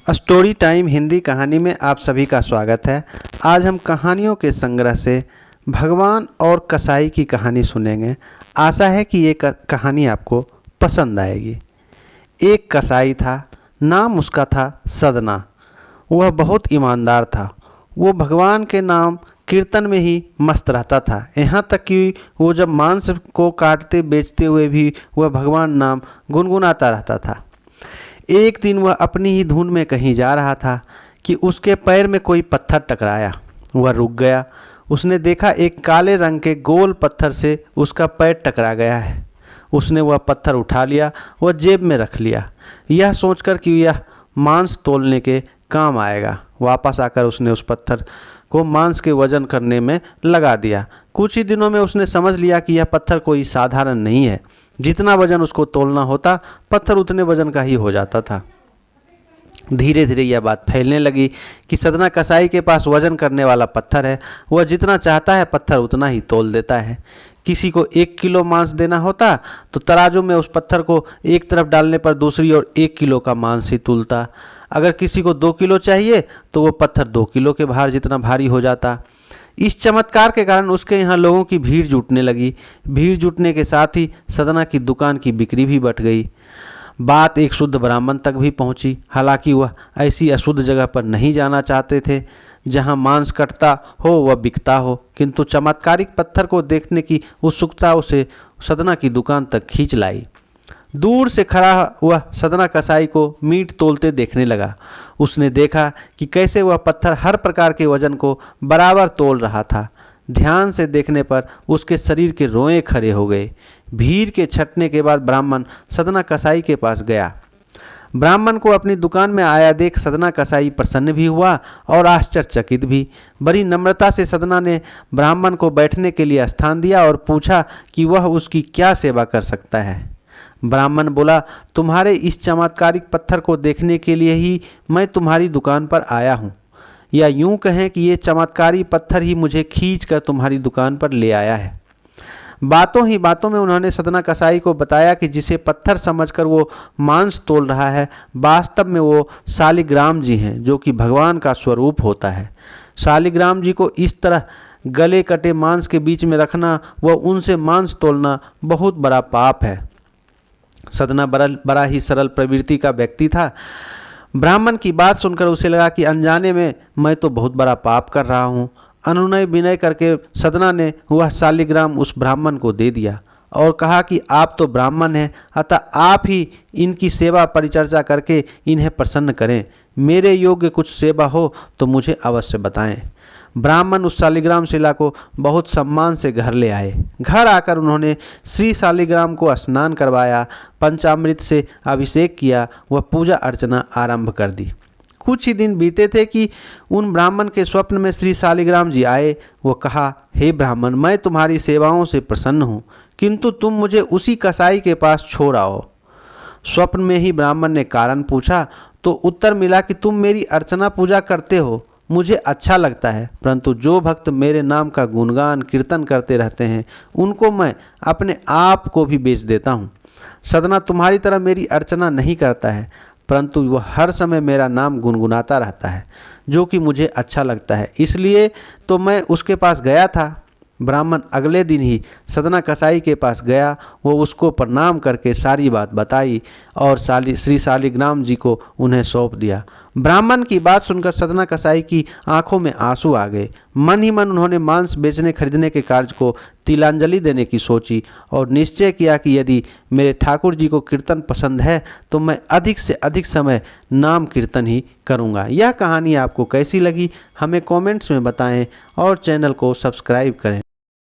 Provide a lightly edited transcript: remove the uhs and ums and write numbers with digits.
Story time Hindi कहानी में आप सभी का स्वागत है। आज हम कहानियों के संग्रह से भगवान और कसाई की कहानी सुनेंगे। आशा है कि ये कहानी आपको पसंद आएगी। एक कसाई था, नाम उसका था सदना। वह बहुत ईमानदार था। वो भगवान के नाम कीर्तन में ही मस्त रहता था। यहाँ तक कि वो जब मांस को काटते बेचते हुए भी वह भगवान नाम गुनगुनाता रहता था। एक दिन वह अपनी ही धुन में कहीं जा रहा था कि उसके पैर में कोई पत्थर टकराया। वह रुक गया। उसने देखा एक काले रंग के गोल पत्थर से उसका पैर टकरा गया है। उसने वह पत्थर उठा लिया, वह जेब में रख लिया, यह सोचकर कि यह मांस तोलने के काम आएगा। वापस आकर उसने उस पत्थर को मांस के वजन करने में लगा दिया। कुछ ही दिनों में उसने समझ लिया कि यह पत्थर कोई साधारण नहीं है। जितना वजन उसको तोलना होता, पत्थर उतने वजन का ही हो जाता था। धीरे धीरे यह बात फैलने लगी कि सदना कसाई के पास वजन करने वाला पत्थर है। वह जितना चाहता है पत्थर उतना ही तोल देता है। किसी को 1 किलो मांस देना होता तो तराजू में उस पत्थर को एक तरफ डालने पर दूसरी ओर 1 किलो का मांस ही तुलता। अगर किसी को 2 किलो चाहिए तो वो पत्थर 2 किलो के भार जितना भारी हो जाता। इस चमत्कार के कारण उसके यहाँ लोगों की भीड़ जुटने लगी। भीड़ जुटने के साथ ही सदना की दुकान की बिक्री भी बढ़ गई। बात एक शुद्ध ब्राह्मण तक भी पहुंची। हालांकि वह ऐसी अशुद्ध जगह पर नहीं जाना चाहते थे जहां मांस कटता हो व बिकता हो, किंतु चमत्कारिक पत्थर को देखने की उत्सुकता उसे सदना की दुकान तक खींच लाई। दूर से खड़ा वह सदना कसाई को मीट तोलते देखने लगा। उसने देखा कि कैसे वह पत्थर हर प्रकार के वजन को बराबर तोल रहा था। ध्यान से देखने पर उसके शरीर के रोए खड़े हो गए। भीड़ के छटने के बाद ब्राह्मण सदना कसाई के पास गया। ब्राह्मण को अपनी दुकान में आया देख सदना कसाई प्रसन्न भी हुआ और आश्चर्यचकित भी। बड़ी नम्रता से सदना ने ब्राह्मण को बैठने के लिए स्थान दिया और पूछा कि वह उसकी क्या सेवा कर सकता है। ब्राह्मण बोला, तुम्हारे इस चमत्कारिक पत्थर को देखने के लिए ही मैं तुम्हारी दुकान पर आया हूँ, या यूं कहें कि ये चमत्कारी पत्थर ही मुझे खींच कर तुम्हारी दुकान पर ले आया है। बातों ही बातों में उन्होंने सदना कसाई को बताया कि जिसे पत्थर समझकर वो मांस तोल रहा है, वास्तव में वो शालिग्राम जी हैं, जो कि भगवान का स्वरूप होता है। शालिग्राम जी को इस तरह गले कटे मांस के बीच में रखना व उनसे मांस तोलना बहुत बड़ा पाप है। सदना बड़ा ही सरल प्रवृत्ति का व्यक्ति था। ब्राह्मण की बात सुनकर उसे लगा कि अनजाने में मैं तो बहुत बड़ा पाप कर रहा हूँ। अनुनय विनय करके सदना ने वह शालिग्राम उस ब्राह्मण को दे दिया और कहा कि आप तो ब्राह्मण हैं, अतः आप ही इनकी सेवा परिचर्चा करके इन्हें प्रसन्न करें। मेरे योग्य कुछ सेवा हो तो मुझे अवश्य बताएं। ब्राह्मण उस शालिग्राम शिला को बहुत सम्मान से घर ले आए। घर आकर उन्होंने श्री शालिग्राम को स्नान करवाया, पंचामृत से अभिषेक किया, वह पूजा अर्चना आरंभ कर दी। कुछ ही दिन बीते थे कि उन ब्राह्मण के स्वप्न में श्री शालिग्राम जी आए। वो कहा, हे ब्राह्मण, मैं तुम्हारी सेवाओं से प्रसन्न हूँ, किंतु तुम मुझे उसी कसाई के पास छोड़ आओ। स्वप्न में ही ब्राह्मण ने कारण पूछा तो उत्तर मिला कि तुम मेरी अर्चना पूजा करते हो, मुझे अच्छा लगता है, परंतु जो भक्त मेरे नाम का गुणगान कीर्तन करते रहते हैं उनको मैं अपने आप को भी बेच देता हूँ। सदना तुम्हारी तरह मेरी अर्चना नहीं करता है, परंतु वह हर समय मेरा नाम गुनगुनाता रहता है, जो कि मुझे अच्छा लगता है, इसलिए तो मैं उसके पास गया था। ब्राह्मण अगले दिन ही सदना कसाई के पास गया। वो उसको प्रणाम करके सारी बात बताई और श्री शालिग्राम जी को उन्हें सौंप दिया। ब्राह्मण की बात सुनकर सदना कसाई की आंखों में आंसू आ गए। मन ही मन उन्होंने मांस बेचने खरीदने के कार्य को तिलांजलि देने की सोची और निश्चय किया कि यदि मेरे ठाकुर जी को कीर्तन पसंद है तो मैं अधिक से अधिक समय नाम कीर्तन ही करूँगा। यह कहानी आपको कैसी लगी हमें कमेंट्स में बताएं और चैनल को सब्सक्राइब करें।